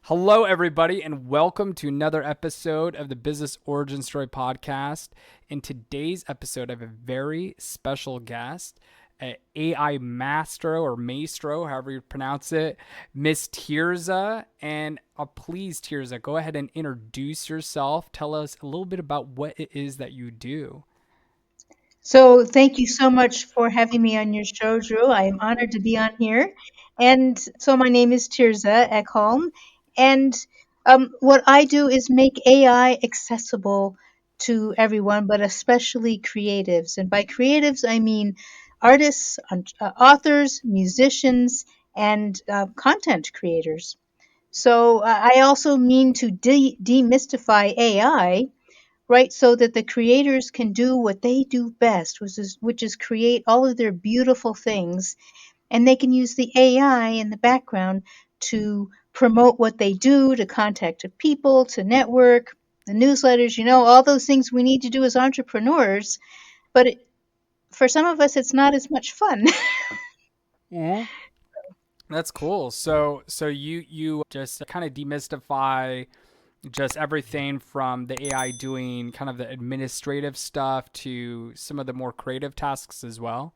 Hello, everybody, and welcome to another episode of the Business Origin Story podcast. In today's episode, I have a very special guest, a AI maestro or maestro, however you pronounce it, Miss Terza. And please, Terza, go ahead and introduce yourself. Tell us a little bit about what it is that you do. So thank you so much for having me on your show, Drew. I am honored to be on here. And so my name is Terza Ekholm, and what I do is make AI accessible to everyone, but especially creatives. And by creatives, I mean artists, authors, musicians, and content creators. So I also mean to demystify AI, right? So that the creators can do what they do best, which is create all of their beautiful things, and they can use the AI in the background to promote what they do, to contact people, to network, the newsletters, all those things we need to do as entrepreneurs. But for some of us, it's not as much fun. Mhm. That's cool. So you just kind of demystify just everything from the AI doing kind of the administrative stuff to some of the more creative tasks as well.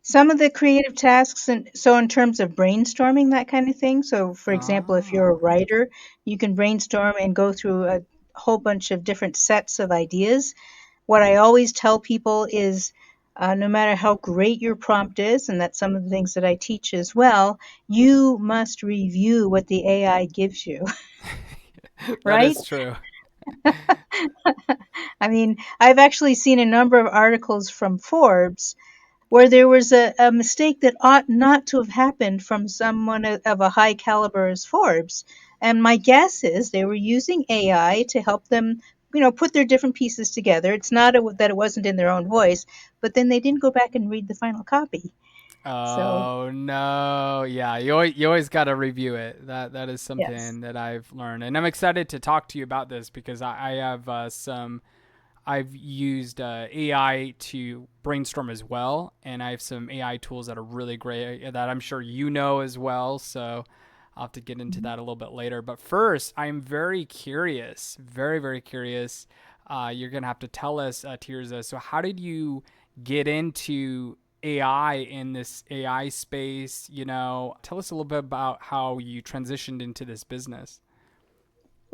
Some of the creative tasks, and so in terms of brainstorming, that kind of thing. So, for example, if you're a Ah, writer, you can brainstorm and go through a whole bunch of different sets of ideas. What I always tell people is no matter how great your prompt is, and that's some of the things that I teach as well, you must review what the AI gives you, that right? is true. I mean, I've actually seen a number of articles from Forbes where there was a mistake that ought not to have happened from someone of a high caliber as Forbes. And my guess is they were using AI to help them, put their different pieces together. It's not that it wasn't in their own voice, but then they didn't go back and read the final copy. So, Oh no. Yeah, you always got to review it. That is yes. something that I've learned. And I'm excited to talk to you about this because I have some I've used AI to brainstorm as well, and I have some AI tools that are really great that I'm sure you know as well. So I'll have to get into that a little bit later. But first, I'm very curious, very, very curious. You're going to have to tell us, Tirza. So, how did you get into AI in this AI space? Tell us a little bit about how you transitioned into this business.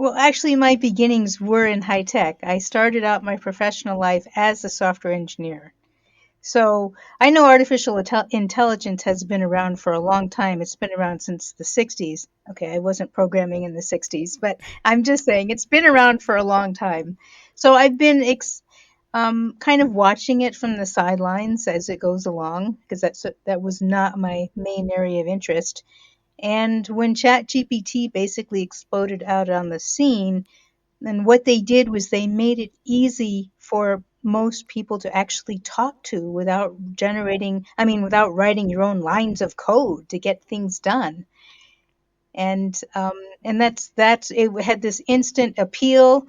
Well, actually, my beginnings were in high tech. I started out my professional life as a software engineer. So I know artificial intelligence has been around for a long time. It's been around since the 60s. Okay, I wasn't programming in the 60s, but I'm just saying it's been around for a long time. So I've been kind of watching it from the sidelines as it goes along because that was not my main area of interest. And when ChatGPT basically exploded out on the scene, and what they did was they made it easy for most people to actually talk to without writing your own lines of code to get things done. And that's it had this instant appeal.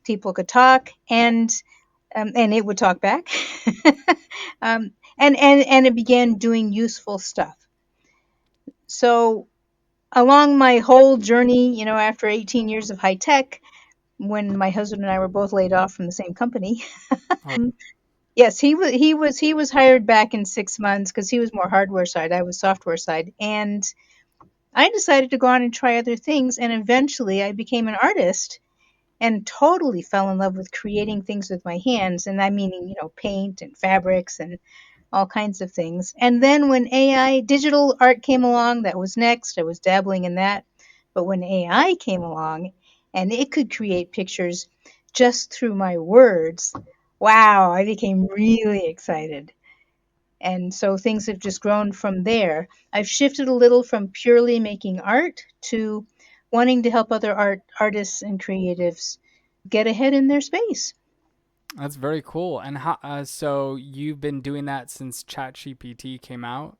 People could talk, and it would talk back, and it began doing useful stuff. So along my whole journey, after 18 years of high tech, when my husband and I were both laid off from the same company. Oh, Yes, he was hired back in 6 months because he was more hardware side. I was software side, and I decided to go on and try other things. And eventually, I became an artist and totally fell in love with creating things with my hands. And I mean, paint and fabrics and all kinds of things. And then when AI, digital art came along, that was next. I was dabbling in that. But when AI came along and it could create pictures just through my words, wow, I became really excited. And so things have just grown from there. I've shifted a little from purely making art to wanting to help other artists and creatives get ahead in their space. that's very cool. And so you've been doing that since ChatGPT came out?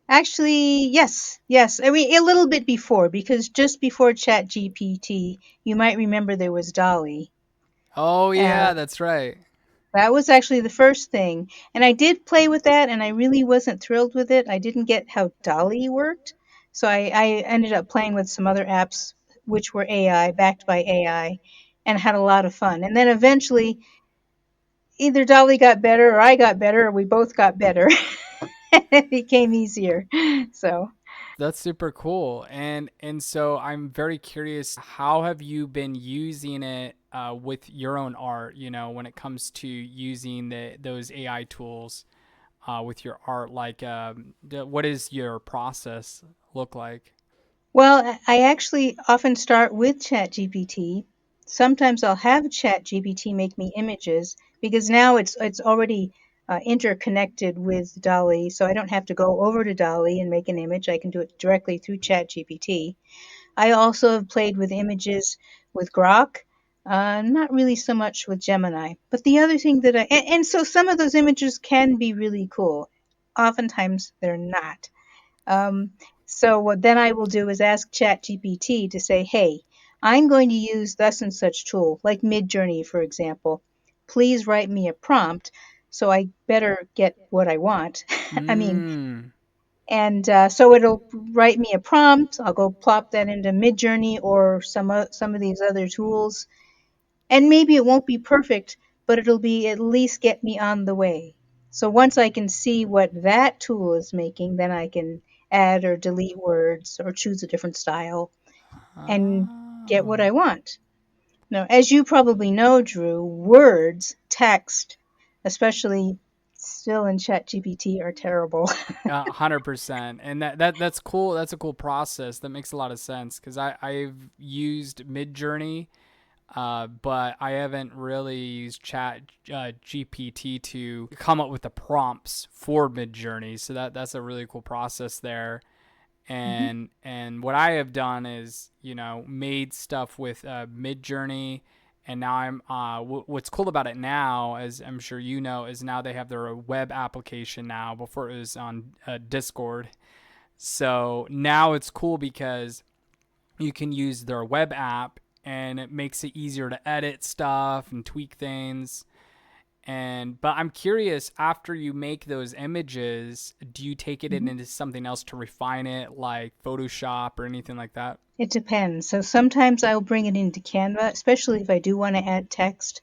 Actually, yes, yes. I mean, a little bit before, because just before ChatGPT, you might remember there was DALL-E. Oh Uh, yeah, that's right. that was actually the first thing. And I did play with that, and I really wasn't thrilled with it. I didn't get how DALL-E worked. So I ended up playing with some other apps, which were AI, backed by AI, and had a lot of fun. And then eventually, either DALL-E got better or I got better or we both got better. It became easier. So, That's super cool. And so I'm very curious, how have you been using it with your own art, when it comes to using those AI tools with your art? Like, what is your process look like? well, I actually often start with ChatGPT. Sometimes I'll have ChatGPT make me images because now it's already interconnected with DALL-E, so I don't have to go over to DALL-E and make an image. I can do it directly through ChatGPT. I also have played with images with Grok, not really so much with Gemini. But the other thing that and so some of those images can be really cool. Oftentimes they're not. Um, so what then I will do is ask ChatGPT to say, hey, I'm going to use thus and such tool, like MidJourney, for example. Please write me a prompt so I better get what I want. I mean, Mm. and so it'll write me a prompt. I'll go plop that into MidJourney or some of these other tools, and maybe it won't be perfect, but it'll be at least get me on the way. So once I can see what that tool is making, then I can add or delete words or choose a different style and get what Oh. I want. Now, as you probably know, Drew, words, text, especially still in ChatGPT, are terrible. 100%, and that's cool. That's a cool process. That makes a lot of sense because I've used Midjourney, but I haven't really used Chat GPT to come up with the prompts for Midjourney. So that's a really cool process there. Mhm. And what I have done is, made stuff with Midjourney, and now what's cool about it now, as I'm sure you know, is now they have their web application now. Before it was on Discord, so now it's cool because you can use their web app, and it makes it easier to edit stuff and tweak things. But I'm curious, after you make those images, do you take it Mhm. into something else to refine it, like Photoshop or anything like that? It depends. So sometimes I'll bring it into Canva, especially if I do want to add text.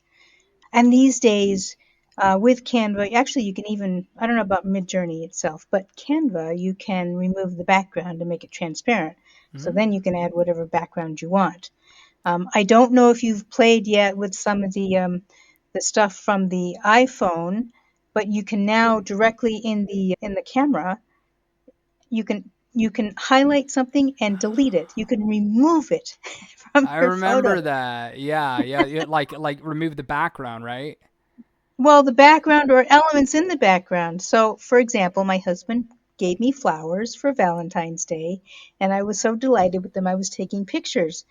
And these days, with Canva, actually, you can even, I don't know about Midjourney itself, but Canva, you can remove the background and make it transparent. So then you can add whatever background you want. I don't know if you've played yet with some of the stuff from the iPhone, but you can now directly in the camera, you can highlight something and delete it. You can remove it from I your photo. remember that. Yeah, yeah, yeah, like remove the background, right? Well, the background or elements in the background. So, for example, my husband gave me flowers for Valentine's Day, and I was so delighted with them. I was taking pictures.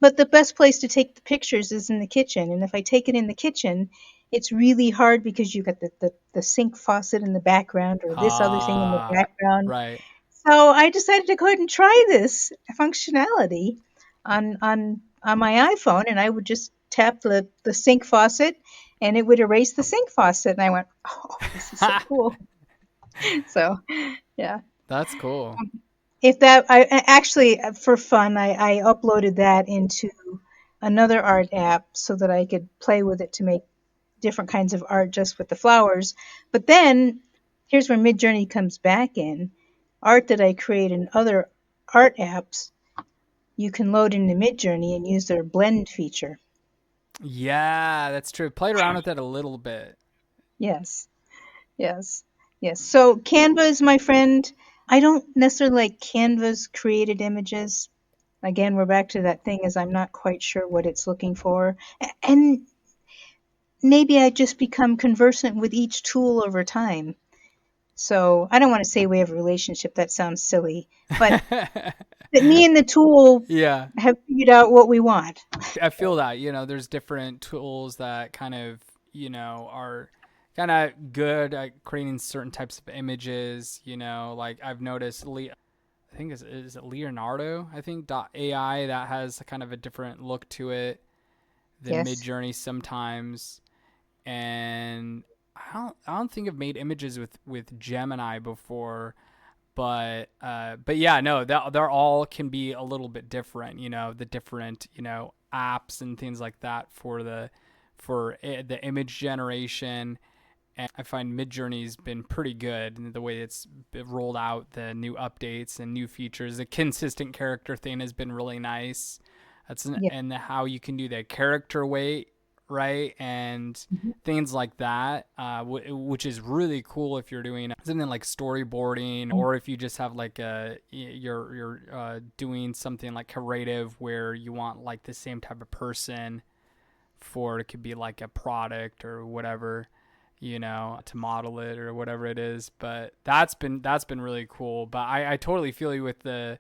But the best place to take the pictures is in the kitchen. And if I take it in the kitchen, it's really hard because you've got the sink faucet in the background or this other thing in the Ah, background. right. So I decided to go ahead and try this functionality on my iPhone, and I would just tap the sink faucet, and it would erase the sink faucet. And I went, "Oh, this is so cool!" So, yeah. That's cool. If that, actually for fun, I uploaded that into another art app so that I could play with it to make different kinds of art just with the flowers. But then here's where Midjourney comes back in. Art that I create in other art apps, you can load into Midjourney and use their blend feature. Yeah, that's true. Played around with it a little bit. Yes, yes, yes. So Canva is my friend. I don't necessarily like Canva's created images. Again, we're back to that thing is I'm not quite sure what it's looking for. And maybe I just become conversant with each tool over time. So I don't want to say we have a relationship. That sounds silly. But that me and the tool Yeah. have figured out what we want. I feel that, there's different tools that kind of, are kind of good at creating certain types of images, like I've noticed I think is it Leonardo, I think dot AI, that has kind of a different look to it than Yes. Midjourney sometimes. And I don't think I've made images with Gemini before. But yeah, no, they're all can be a little bit different. The different apps and things like that for the image generation. And I find MidJourney's been pretty good in the way it's rolled out the new updates and new features. The consistent character thing has been really nice. Yeah. And how you can do the character weight, right, and Mhm. things like that, which is really cool if you're doing something like storyboarding, or if you just have like you're doing something like creative where you want like the same type of person for it could be like a product or whatever, to model it or whatever it is. But that's been really cool. But I totally feel you with the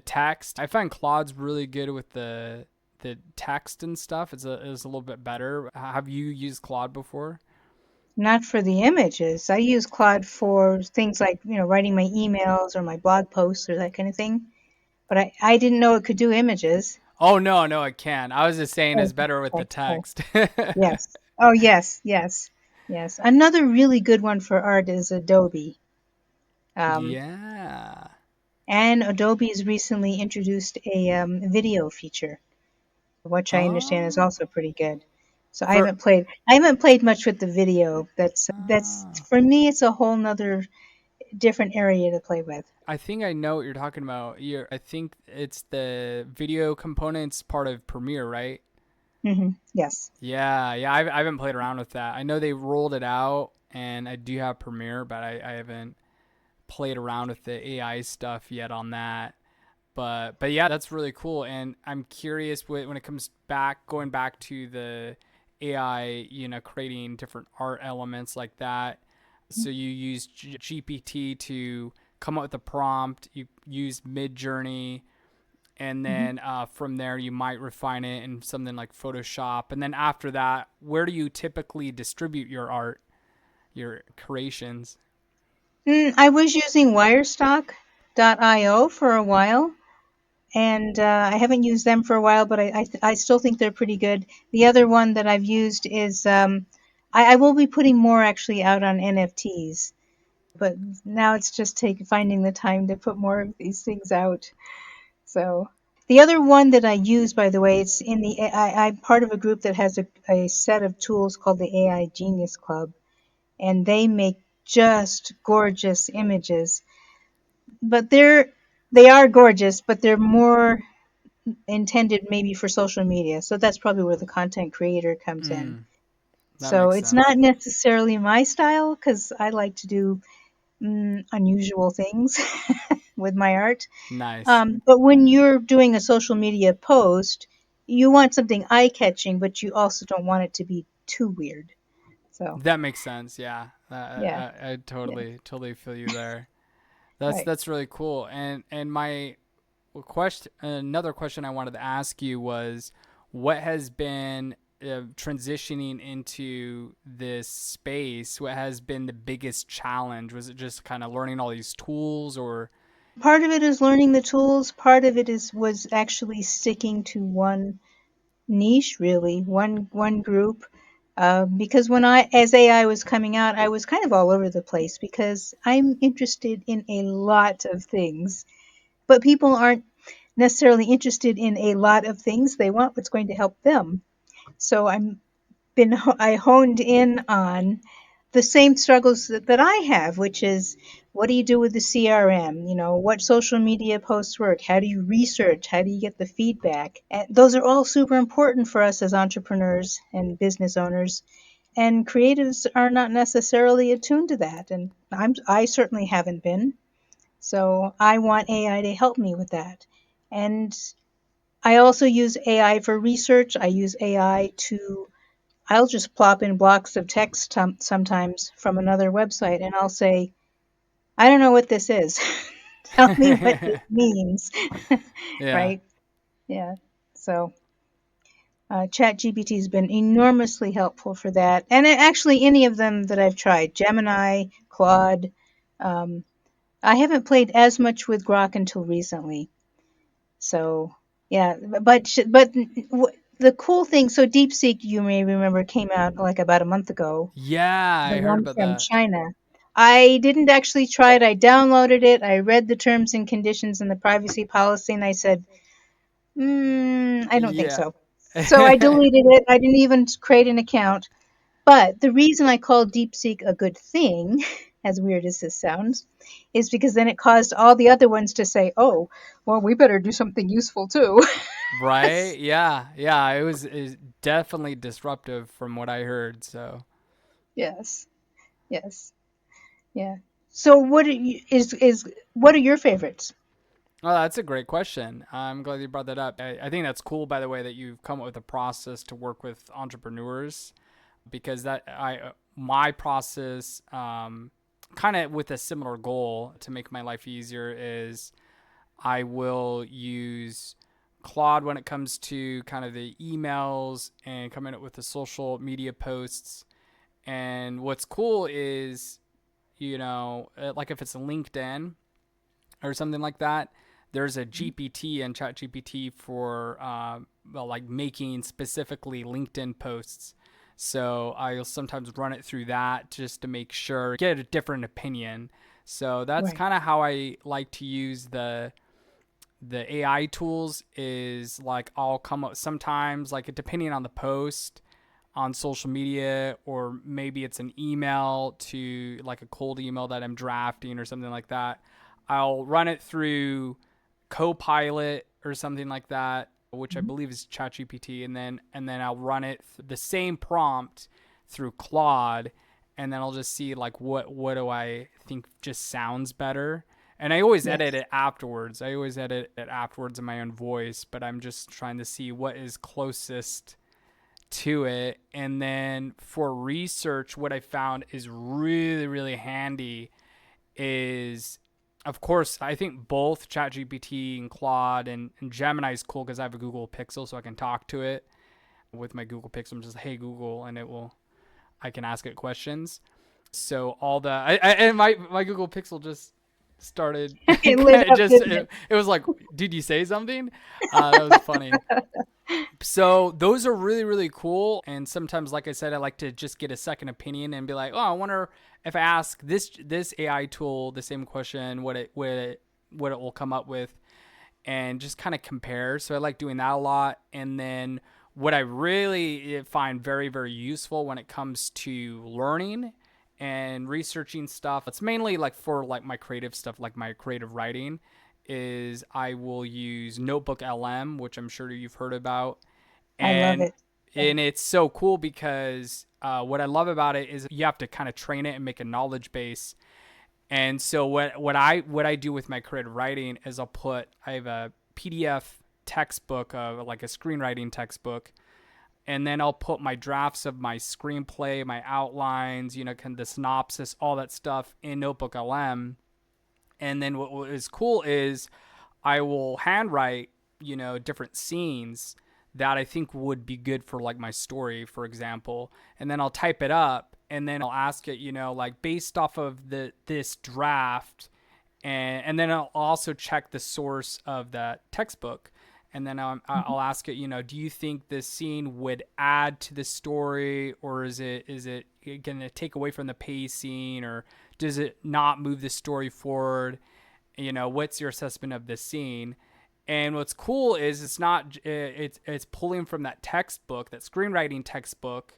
text. I find Claude's really good with the text and stuff. It's a little bit better. Have you used Claude before? Not for the images. I use Claude for things like, writing my emails or my blog posts or that kind of thing. But I didn't know it could do images. Oh no, no, it can. I was just saying Oh, it's better with the text. Oh, text. yes. Oh, yes, yes, yes. Another really good one for art is Adobe. Um, Yeah. and Adobe has recently introduced a video feature, which I understand is Oh, also pretty good. So for I haven't played much with the video. That's oh, for me, it's a whole nother different area to play with. I think I know what you're talking about. I think it's the video components part of Premiere, right? Yes. Yeah, yeah. I haven't played around with that. I know they rolled it out, and I do have Premiere, but I haven't played around with the AI stuff yet on that. But yeah, that's really cool. And I'm curious when it comes back, going back to the AI, creating different art elements like that. So you use GPT to come up with a prompt. You use MidJourney, and Mhm. then from there you might refine it in something like Photoshop. And then after that, where do you typically distribute your art, your creations? I was using Wirestock.io for a while, and I haven't used them for a while, but I still think they're pretty good. The other one that I've used is I will be putting more actually out on NFTs, but now it's just finding the time to put more of these things out. So the other one that I use, by the way, it's in the I'm part of a group that has a set of tools called the AI Genius Club, and they make just gorgeous images. But they are gorgeous, but they're more intended maybe for social media. So that's probably where the content creator comes in. Mm, that So makes it's not sense. necessarily my style because I like to do unusual things with my art. Nice. But when you're doing a social media post, you want something eye catching, but you also don't want it to be too weird. So That makes sense. Yeah, yeah, I yeah, totally feel you there. That's right. that's really cool. And my question, another question I wanted to ask you was, what has been transitioning into this space? What has been the biggest challenge? Was it just kind of learning all these tools, or? Part of it is learning the tools. Part of it is was actually sticking to one niche, really, one group. Because as AI was coming out, I was kind of all over the place because I'm interested in a lot of things, but people aren't necessarily interested in a lot of things. They want what's going to help them. So I honed in on the same struggles that I have, which is what do you do with the CRM? What social media posts work? How do you research? How do you get the feedback? And those are all super important for us as entrepreneurs and business owners. And creatives are not necessarily attuned to that. And I certainly haven't been. So I want AI to help me with that. And I also use AI for research. I use AI to I'll just plop in blocks of text sometimes from another website and I'll say, I don't know what this is. Tell me what this means. Yeah. Right? Yeah. So ChatGPT has been enormously helpful for that. And actually, any of them that I've tried, Gemini, Claude, um, I haven't played as much with Grok until recently. So yeah, but the cool thing, so DeepSeek, you may remember, came out like about a month ago. Yeah, The I heard one about from that. China. I didn't actually try it. I downloaded it. I read the terms and conditions and the privacy policy, and I said, I don't think Yeah. so. So I deleted it. I didn't even create an account. But the reason I call DeepSeek a good thing, as weird as this sounds, is because then it caused all the other ones to say, oh, well, we better do something useful too. Right? Yeah. Yeah. It was definitely disruptive from what I heard. So, Yes, yes, yeah. So what are your favorites? oh, that's a great question. I'm glad you brought that up. I think that's cool, by the way, that you've come up with a process to work with entrepreneurs because my process, kind of with a similar goal to make my life easier is I will use Claude when it comes to kind of the emails and coming up with the social media posts. And what's cool is, like if it's a LinkedIn or something like that, there's a GPT and ChatGPT for well, like making specifically LinkedIn posts. So I'll sometimes run it through that just to make sure get a different opinion. So that's Right. kind of how I like to use the AI tools is like I'll come up sometimes like depending on the post on social media or maybe it's an email to like a cold email that I'm drafting or something like that. I'll run it through Copilot or something like that, which I Mhm. believe is ChatGPT, and then I'll run it the same prompt through Claude, and then I'll just see like what do I think just sounds better. And I always edit Yes, it afterwards. I always edit it afterwards in my own voice, but I'm just trying to see what is closest to it. And then for research, what I found is really, really handy is, of course, I think both ChatGPT and Claude and Gemini is cool because I have a Google Pixel, so I can talk to it with my Google Pixel. I'm just, hey, Google, and I can ask it questions. So all and my Google Pixel just started, it lit up, didn't it was like, did you say something? That was funny. So those are really, really cool. And sometimes, like I said, I like to just get a second opinion and be like, oh, I wonder if I ask this AI tool the same question, what it will come up with, and just kind of compare. So I like doing that a lot. And then what I really find very, very useful when it comes to learning and researching stuff, it's mainly like for like my creative stuff, like my creative writing, is I will use NotebookLM, which I'm sure you've heard about, I love and it. Yeah. it's so cool because what I love about it is you have to kind of train it and make a knowledge base. And so what I do with my creative writing is I have a PDF textbook of like a screenwriting textbook, and then I'll put my drafts of my screenplay, my outlines, kind of the synopsis, all that stuff in Notebook LM. And then what is cool is I will handwrite, different scenes that I think would be good for like my story, for example. And then I'll type it up and then I'll ask it, like based off of this draft, and then I'll also check the source of that textbook. And then Mhm. I'll ask it, do you think this scene would add to the story, or is it going to take away from the pacing, or does it not move the story forward? What's your assessment of this scene? And what's cool is it's not it's pulling from that textbook, that screenwriting textbook,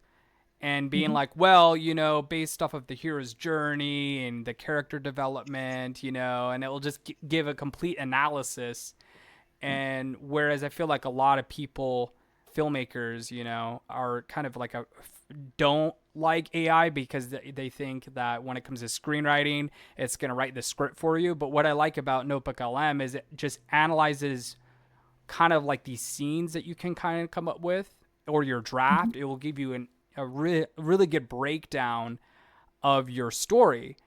and being Mhm. like, well, based off of the hero's journey and the character development, and it will just give a complete analysis. And whereas I feel like a lot of people, filmmakers, are kind of like don't like AI because they think that when it comes to screenwriting, it's going to write the script for you. But what I like about Notebook LM is it just analyzes kind of like these scenes that you can kind of come up with or your Mhm. draft. It will give you a really good breakdown of your story,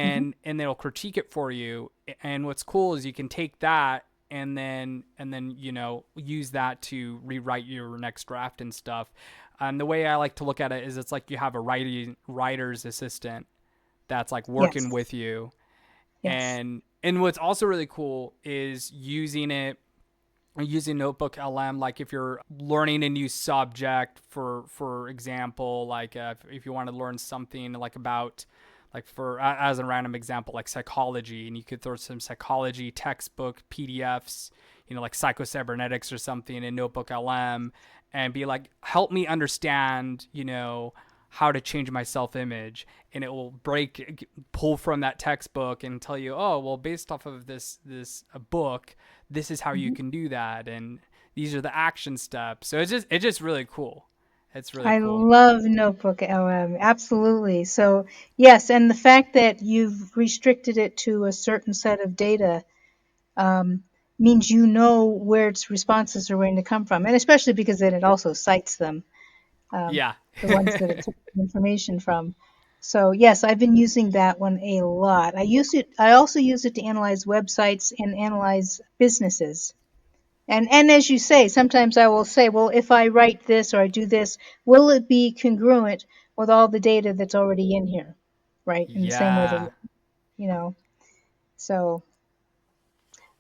Mhm. and it'll critique it for you. And what's cool is you can take that and then use that to rewrite your next draft and stuff. And the way I like to look at it is it's like you have a writer's assistant that's like working Yes. with you. Yes. And what's also really cool is using Notebook LM, like if you're learning a new subject, for example, like if you want to learn something like about like for as a random example, like psychology, and you could throw some psychology textbook PDFs, like psychocybernetics or something in NotebookLM, and be like, help me understand, how to change my self-image, and it will pull from that textbook and tell you, oh well, based off of this book, this is how you Mhm. can do that, and these are the action steps. So it's just really cool. It's really I cool. love Notebook LM. Absolutely. So, yes, and the fact that you've restricted it to a certain set of data um, means you know where its responses are going to come from, and especially because then it also cites them, um, Yeah. the ones that it took information from. So, yes, I've been using that one a lot. I use it. I also use it to analyze websites and analyze businesses. And as you say, sometimes I will say, well, if I write this or I do this, will it be congruent with all the data that's already in here, right? In the same way that, Yeah. you know, so,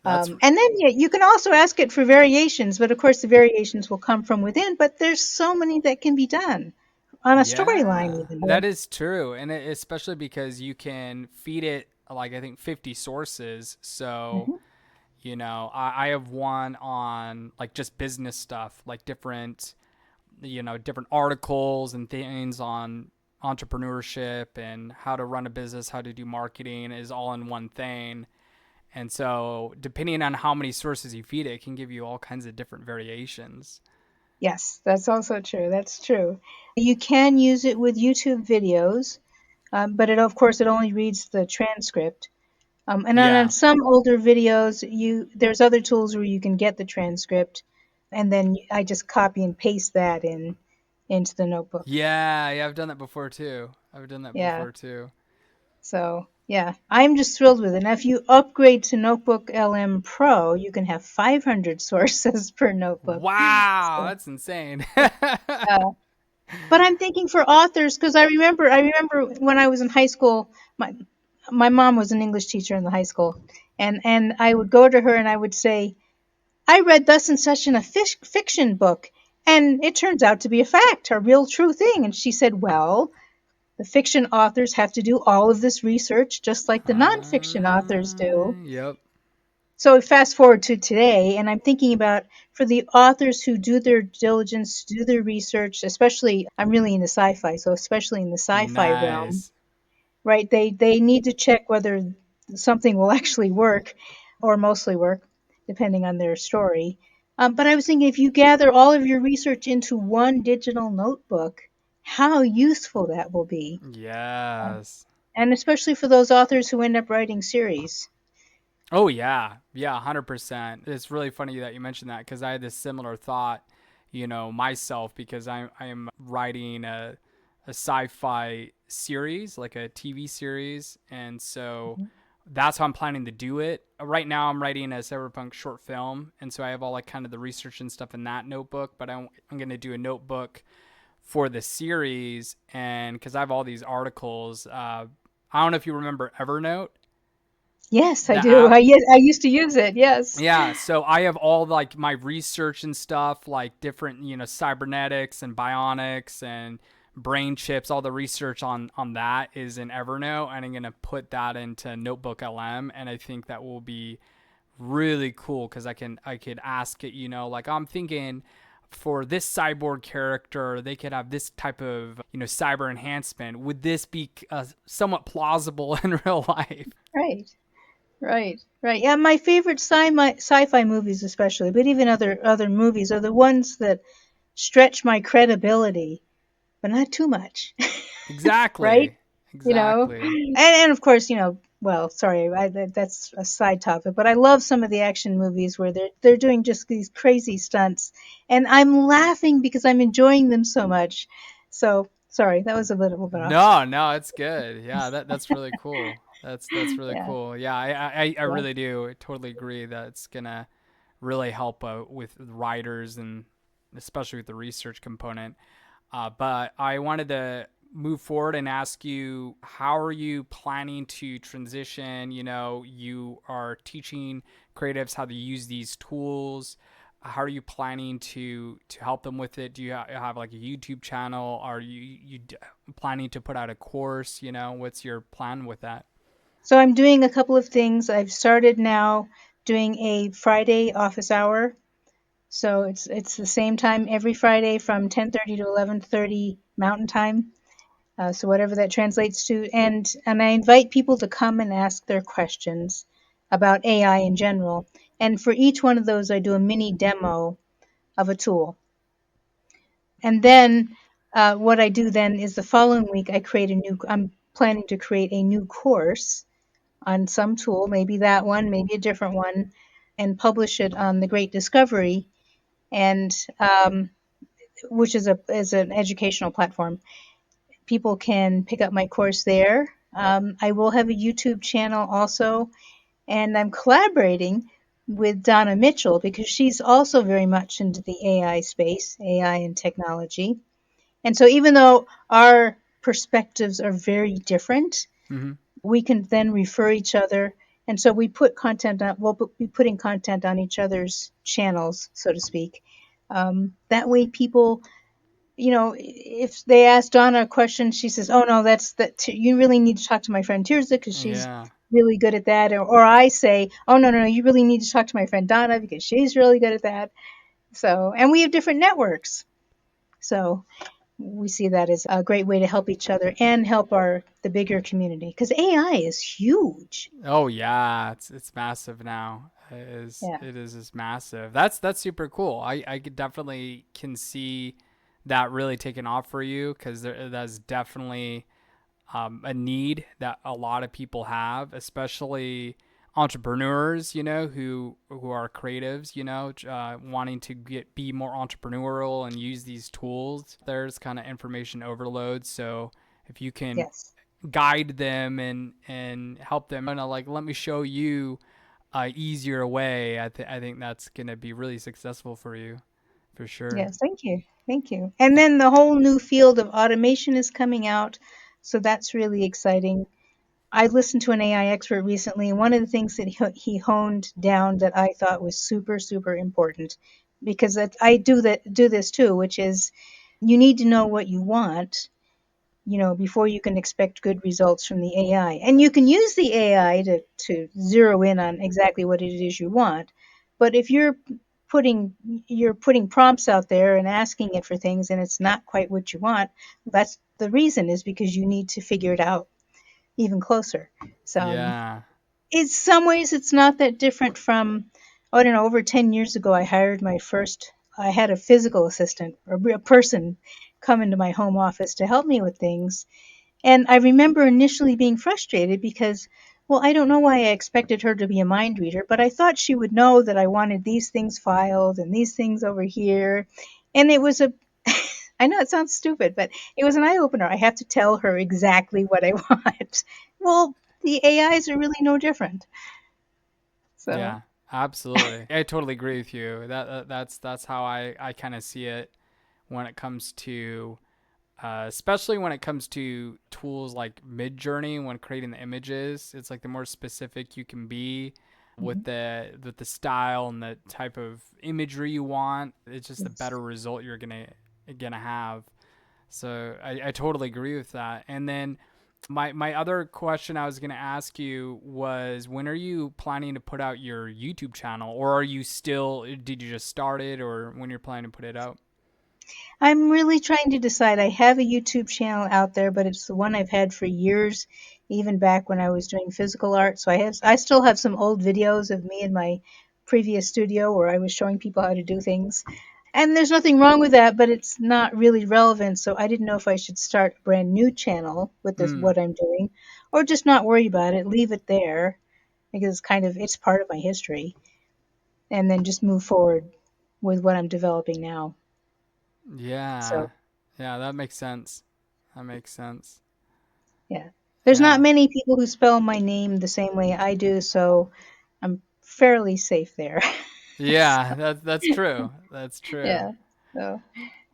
That's and then you can also ask it for variations, but of course the variations will come from within, but there's so many that can be done on a storyline Yeah, even. that is true. And especially because you can feed it, like, I think 50 sources. So, Mhm. I have one on like just business stuff, like different articles and things on entrepreneurship and how to run a business, how to do marketing is all in one thing. And so, depending on how many sources you feed it, it can give you all kinds of different variations. Yes, that's also true. That's true. You can use it with YouTube videos, but of course, it only reads the transcript. And then on Yeah. some older videos, there's other tools where you can get the transcript, and then I just copy and paste that into the notebook. Yeah, yeah, I've done that before too. I've done that Yeah. before too. So yeah, I'm just thrilled with it. Now, if you upgrade to Notebook LM Pro, you can have 500 sources per notebook. Wow, So, that's insane. uh, but I'm thinking for authors because I remember when I was in high school, my mom was an English teacher in the high school, and I would go to her and I would say, I read thus and such in a fiction book, and it turns out to be a fact, a real true thing. And she said, well, the fiction authors have to do all of this research just like the nonfiction authors do. Yep. So fast forward to today, and I'm thinking about for the authors who do their diligence, do their research, especially I'm really into sci-fi, so especially in the sci-fi realm, Nice. right? They need to check whether something will actually work or mostly work, depending on their story. But I was thinking if you gather all of your research into one digital notebook, how useful that will be. Yes. And especially for those authors who end up writing series. Oh yeah. Yeah, 100%. It's really funny that you mentioned that because I had this similar thought, myself because I am writing a sci-fi series, like a TV series, and so Mhm. that's how I'm planning to do it. Right now, I'm writing a cyberpunk short film, and so I have all like kind of the research and stuff in that notebook. But I'm going to do a notebook for the series, and because I have all these articles. I don't know if you remember Evernote, Yes, I the do. app. I used to use it. Yes. Yeah, so I have all like my research and stuff, like different, cybernetics and bionics and brain chips. All the research on that is in Evernote, and I'm gonna put that into Notebook LM, and I think that will be really cool because I could ask it, like I'm thinking for this cyborg character, they could have this type of cyber enhancement. Would this be somewhat plausible in real life? Right. Right. Right. Yeah, my favorite sci-fi movies especially, but even other movies are the ones that stretch my credibility, but not too much. Right? Exactly. Exactly. And of course, well, sorry, that's a side topic, but I love some of the action movies where they're doing just these crazy stunts, and I'm laughing because I'm enjoying them so much. So, sorry, that was a little bit off. No, no, it's good. Yeah, that's really cool. That's really Yeah. cool. Yeah, I Yeah. really do totally agree that it's gonna really help with writers and especially with the research component. But I wanted to move forward and ask you, how are you planning to transition? You are teaching creatives how to use these tools. how are you planning to help them with it? Do you have like a YouTube channel? Are you planning to put out a course? What's your plan with that? So I'm doing a couple of things. I've started now doing a Friday office hour. So it's the same time every Friday from 10:30 to 11:30 Mountain Time. So whatever that translates to, and I invite people to come and ask their questions about AI in general. And for each one of those, I do a mini demo of a tool. And then what I do then is the following week I create a new. I'm planning to create a new course on some tool, maybe that one, maybe a different one, and publish it on the Great Discovery, and which is an educational platform. People can pick up my course there. I will have a YouTube channel also, and I'm collaborating with Donna Mitchell because she's also very much into the AI space, AI and technology. And so even though our perspectives are very different, Mm-hmm. we can then refer each other. And so we put content on, we'll be putting content on each other's channels, so to speak. That way people, if they ask Donna a question, she says, "Oh no, that's that. You really need to talk to my friend Tirza because she's Yeah. really good at that." Or I say, "Oh no, no, no, you really need to talk to my friend Donna because she's really good at that." So, and we have different networks. So we see that as a great way to help each other and help the bigger community because AI is huge. Oh yeah, it's massive now. Yeah. It is just massive. That's super cool. I could definitely can see that really taking off for you because that's definitely a need that a lot of people have, especially entrepreneurs, who are creatives, wanting to be more entrepreneurial and use these tools. There's kind of information overload, so if you can Yes. guide them and help them, like let me show you a easier way. I think that's gonna be really successful for you, for sure. Yes. Thank you. Thank you. And then the whole new field of automation is coming out. So that's really exciting. I listened to an AI expert recently, and one of the things that he honed down that I thought was super, super important, because I do this too, which is you need to know what you want, before you can expect good results from the AI. And you can use the AI to zero in on exactly what it is you want. But if putting you're putting prompts out there and asking it for things and it's not quite what you want, that's the reason is because you need to figure it out even closer. So Yeah. in some ways it's not that different from, I don't know, over 10 years ago I had a physical assistant or a person come into my home office to help me with things. And I remember initially being frustrated because, well, I don't know why I expected her to be a mind reader, but I thought she would know that I wanted these things filed and these things over here. And it was I know it sounds stupid, but it was an eye opener. I have to tell her exactly what I want. Well, the AIs are really no different. So, Yeah, absolutely. I totally agree with you. That's how I kind of see it when it comes to especially when it comes to tools like MidJourney when creating the images. It's like the more specific you can be mhm, with the style and the type of imagery you want, it's just the yes. better result you're gonna have. So I totally agree with that. And then my other question I was going to ask you was when are you planning to put out your YouTube channel, or are you still, did you just start it, or when you're planning to put it out? I'm really trying to decide. I have a YouTube channel out there, but it's the one I've had for years, even back when I was doing physical art. So I still have some old videos of me in my previous studio where I was showing people how to do things. And there's nothing wrong with that, but it's not really relevant. So I didn't know if I should start a brand new channel with this Mm, what I'm doing, or just not worry about it, leave it there because it's part of my history, and then just move forward with what I'm developing now. yeah. So Yeah, that makes sense. That makes sense. yeah, there's not Yeah. many people who spell my name the same way I do, so I'm fairly safe there. So, Yeah, that's true. That's true. yeah. So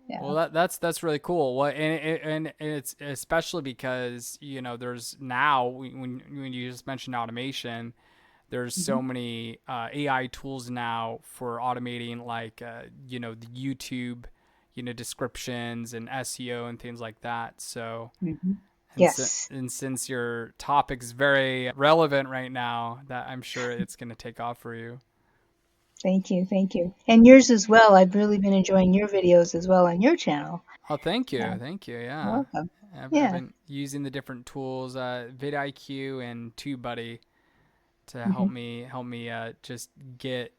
yeah. Well, that's really cool. Well, and it's especially because there's now when you just mentioned automation, There's Hmm. so many AI tools now for automating, like the YouTube, descriptions and SEO and things like that. So, Hmm. and Yes. since your topic's very relevant right now, that I'm sure it's going to take off for you. Thank you. Thank you. And yours as well. I've really been enjoying your videos as well on your channel. Oh, thank Uh, you, thank you. Yeah, welcome. I've Yeah. been using the different tools, vidIQ and TubeBuddy, to Hmm. help me just get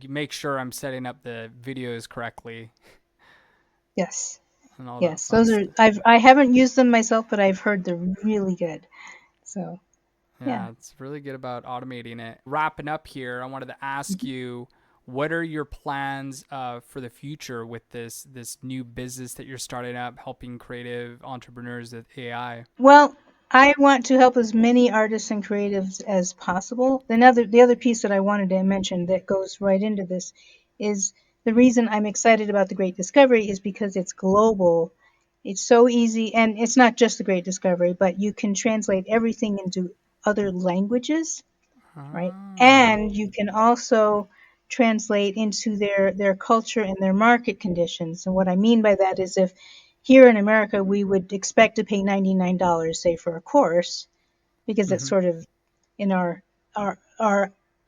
make sure I'm setting up the videos correctly Yes. and all that Yes. fun Those are, stuff. I haven't used them myself, but I've heard they're really good. So, yeah. Yeah, it's really good about automating it. Wrapping up here, I wanted to ask Mhm. you, what are your plans for the future with this new business that you're starting up, helping creative entrepreneurs with AI? Well, I want to help as many artists and creatives as possible. The other piece that I wanted to mention that goes right into this is the reason I'm excited about the Great Discovery is because it's global. It's so easy, and it's not just the Great Discovery, but you can translate everything into other languages, right? Ah, And you can also translate into their culture and their market conditions. And what I mean by that is if here in America we would expect to pay $99, say, for a course, because it's mm-hmm. sort of in our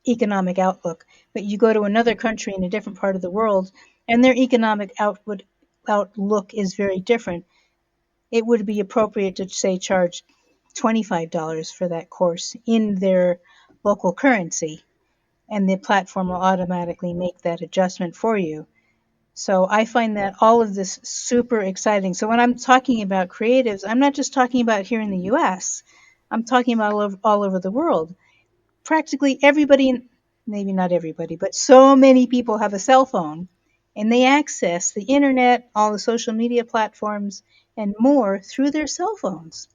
economic outlook. But you go to another country in a different part of the world, and their economic outlook is very different. It would be appropriate to say charge $25 for that course in their local currency, and the platform will automatically make that adjustment for you. So I find that all of this super exciting. So when I'm talking about creatives, I'm not just talking about here in the US. I'm talking about all over the world. Practically everybody, maybe not everybody, but so many people have a cell phone and they access the internet, all the social media platforms, and more through their cell phones.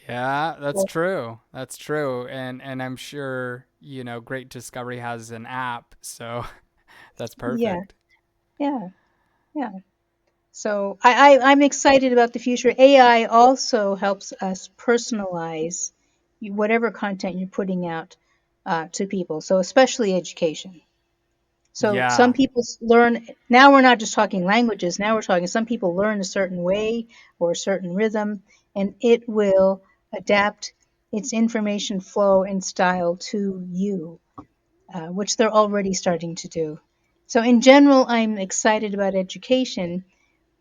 Yeah, that's So, true. That's true. And I'm sure, Great Discovery has an app, so that's yeah, perfect. yeah, yeah. So I'm excited about the future. AI also helps us personalize whatever content you're putting out to people. So especially education. So some Yeah, people learn, now we're not just talking languages, now we're talking some people learn a certain way or a certain rhythm, and it will adapt its information flow and style to you, which they're already starting to do. So in general, I'm excited about education,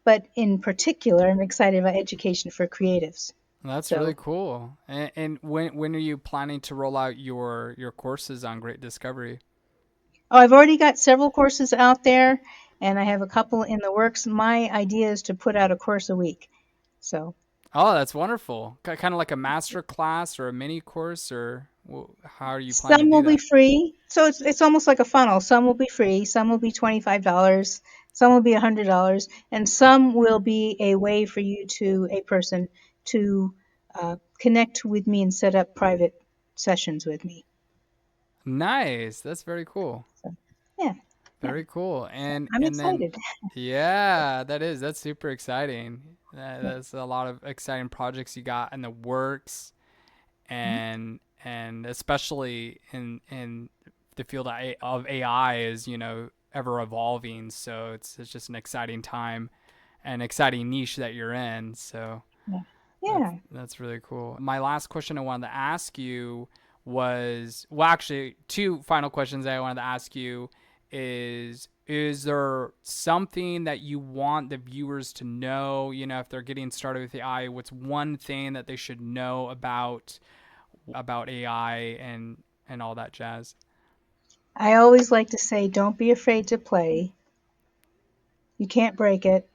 but in particular, I'm excited about education for creatives. that's really So, cool. And when are you planning to roll out your courses on Great Discovery? oh, I've already got several courses out there, and I have a couple in the works. My idea is to put out a course a week. So, Oh, that's wonderful. Kind of like a master class or a mini course, or how are you planning some to will do be that? free. So it's almost like a funnel. Some will be free, some will be $25, some will be $100, and some will be a way for you to a person to connect with me and set up private sessions with me. Nice. That's very cool. So, yeah, yeah. Very cool. So I'm And then excited. yeah, that's super exciting. Yeah. That's a lot of exciting projects you got in the works, and especially in the field of AI is, ever evolving. So it's just an exciting time, an exciting niche that you're in. So Yeah. that's Yeah. that's really cool. My last question I wanted to ask you was, well, actually, two final questions that I wanted to ask you is there something that you want the viewers to know, if they're getting started with AI, what's one thing that they should know about AI and all that jazz? I always like to say, don't be afraid to play. You can't break it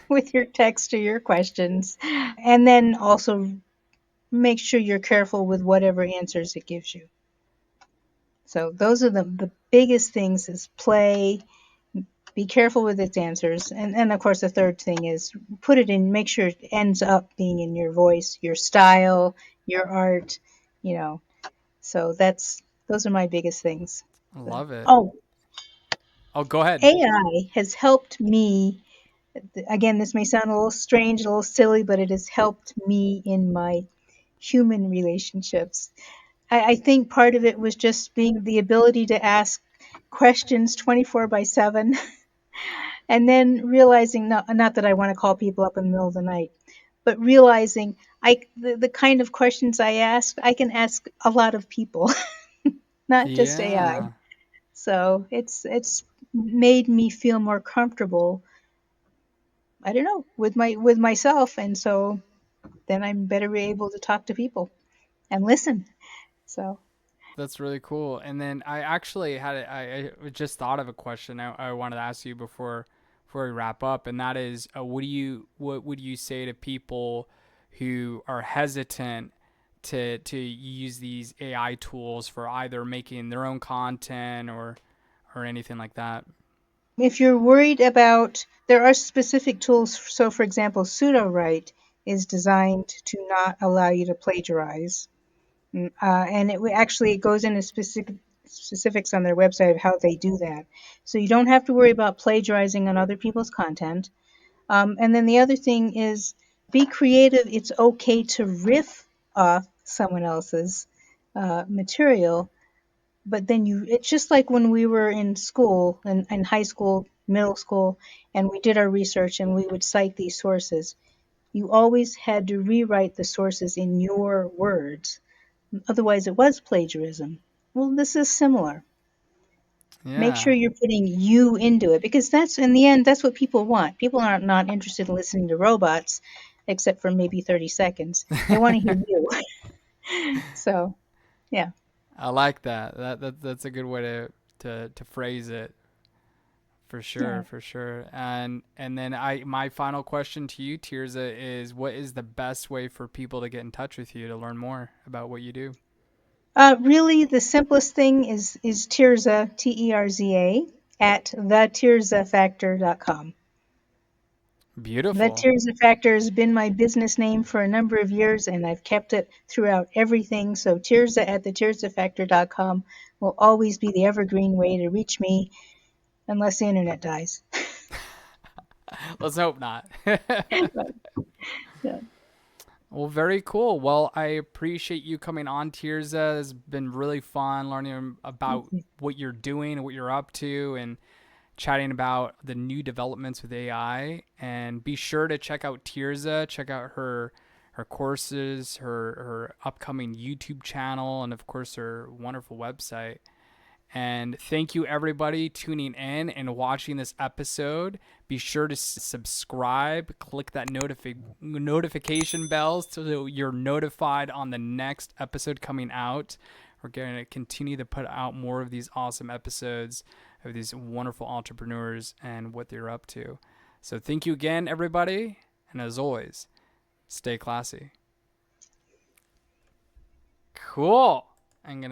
with your text or your questions. And then also make sure you're careful with whatever answers it gives you. So those are the biggest things is play, be careful with its answers. And of course the third thing is put it in, make sure it ends up being in your voice, your style, your art, you know. So those are my biggest things. I But, love it. oh, Oh, go ahead. AI has helped me. Again, this may sound a little strange, a little silly, but it has helped me in my human relationships. I think part of it was just being the ability to ask questions 24 by 7, and then realizing, not that I want to call people up in the middle of the night, but realizing the kind of questions I ask, I can ask a lot of people, not just AI. Yeah, So it's made me feel more comfortable, I don't know, with myself, and so then I'm better able to talk to people and listen. So that's really cool. And then I actually I just thought of a question I wanted to ask you before we wrap up, and that is, what would you say to people who are hesitant to use these AI tools for either making their own content or anything like that? if you're worried about, there are specific tools. So for example, pseudo-write is designed to not allow you to plagiarize. And actually it goes into specifics on their website of how they do that. So you don't have to worry about plagiarizing on other people's content. And then the other thing is, be creative. It's okay to riff off someone else's material, but then it's just like when we were in school, in high school, middle school, and we did our research and we would cite these sources. You always had to rewrite the sources in your words. Otherwise, it was plagiarism. Well, this is similar. Make Yeah. sure you're putting you into it, because that's, in the end, that's what people want. People are not interested in listening to robots, except for maybe 30 seconds. They want to hear you. So, yeah, I like that. That's a good way to phrase it. For yeah. sure, for sure. And then my final question to you, Tirza, is what is the best way for people to get in touch with you to learn more about what you do? Really, the simplest thing is Terza, Terza, at theterzafactor.com. The Beautiful. Terza Factor has been my business name for a number of years, and I've kept it throughout everything. So Terza at theterzafactor.com will always be the evergreen way to reach me, unless the internet dies. Let's hope not. Yeah. Well, very cool. Well, I appreciate you coming on, Tirza. It's been really fun learning about what you're doing and what you're up to, and chatting about the new developments with AI. And be sure to check out Tirza, check out her courses, her upcoming YouTube channel, and of course her wonderful website. And thank you, everybody, tuning in and watching this episode. Be sure to subscribe, click that notification bell so you're notified on the next episode coming out. We're going to continue to put out more of these awesome episodes of these wonderful entrepreneurs and what they're up to. So thank you again, everybody. And as always, stay classy. Cool. I'm going to